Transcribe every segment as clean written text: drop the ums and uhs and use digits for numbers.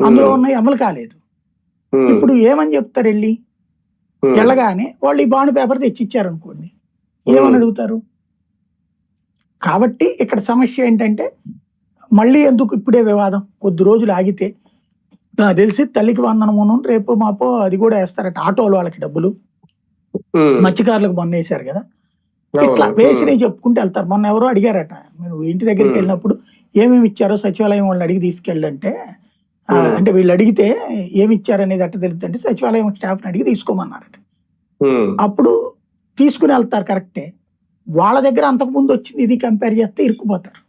అందులో ఉన్నాయి అమలు కాలేదు. ఇప్పుడు ఏమని చెప్తారు వెళ్ళి వెళ్ళగానే వాళ్ళు ఈ బాండ్ పేపర్ తెచ్చిచ్చారు అనుకోండి, ఏమని అడుగుతారు? కాబట్టి ఇక్కడ సమస్య ఏంటంటే మళ్ళీ ఎందుకు ఇప్పుడే వివాదం, కొద్ది రోజులు ఆగితే నాకు తెలిసి తల్లికి వందనమును రేపు మాపో అది కూడా వేస్తారట, ఆటోలు వాళ్ళకి డబ్బులు, మత్స్యకారులకు మొన్న వేశారు కదా, ఇట్లా వేసినవి చెప్పుకుంటూ వెళ్తారు. మొన్న ఎవరో అడిగారట, మీరు ఇంటి దగ్గరికి వెళ్ళినప్పుడు ఏమేమి ఇచ్చారో సచివాలయం వాళ్ళని అడిగి తీసుకెళ్ళంటే, అంటే వీళ్ళు అడిగితే ఏమి ఇచ్చారనేది అట్ట తెలుస్తుంటే సచివాలయం స్టాఫ్ని అడిగి తీసుకోమన్నారట. అప్పుడు తీసుకుని వెళ్తారు కరెక్టే, వాళ్ళ దగ్గర అంతకు ముందు వచ్చింది ఇది కంపేర్ చేస్తే ఇరుక్కుపోతారు.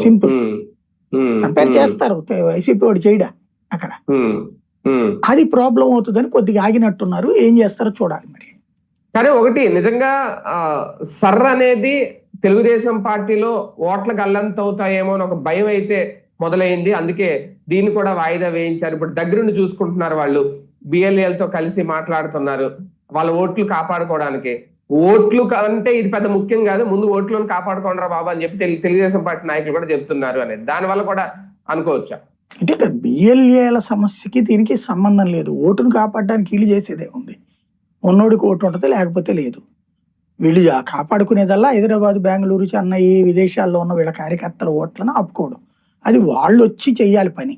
సింపుల్ కంపేర్ చేస్తారు, వైసీపీ వాడు చేయడా అక్కడ, అది ప్రాబ్లం అవుతుందని కొద్దిగా ఆగినట్టున్నారు. ఏం చేస్తారో చూడాలి మరి. కానీ ఒకటి నిజంగా సర్ అనేది తెలుగుదేశం పార్టీలో ఓట్ల గల్లంత అవుతాయేమో అని ఒక భయం అయితే మొదలైంది. అందుకే దీన్ని కూడా వాయిదా వేయించారు. ఇప్పుడు దగ్గరుండి చూసుకుంటున్నారు వాళ్ళు, బిఎల్ఏలతో కలిసి మాట్లాడుతున్నారు వాళ్ళ ఓట్లు కాపాడుకోవడానికి. ఓట్లు అంటే ఇది పెద్ద ముఖ్యం కాదు, ముందు ఓట్లను కాపాడుకోండిరా బాబా అని చెప్పి తెలుగుదేశం పార్టీ నాయకులు కూడా చెప్తున్నారు అనేది దానివల్ల కూడా అనుకోవచ్చా? అంటే ఇక్కడ బిఎల్ఏల సమస్యకి దీనికి సంబంధం లేదు. ఓటును కాపాడడానికి వీళ్ళు చేసేదే ఉంది. ఉన్నోడికి ఓటు ఉంటుంది, లేకపోతే లేదు. వీళ్ళు కాపాడుకునేదల్లా హైదరాబాద్, బెంగళూరు, చెన్నై, విదేశాల్లో ఉన్న వీళ్ళ కార్యకర్తల ఓట్లను ఆపుకోవడం. అది వాళ్ళు వచ్చి చెయ్యాలి పని.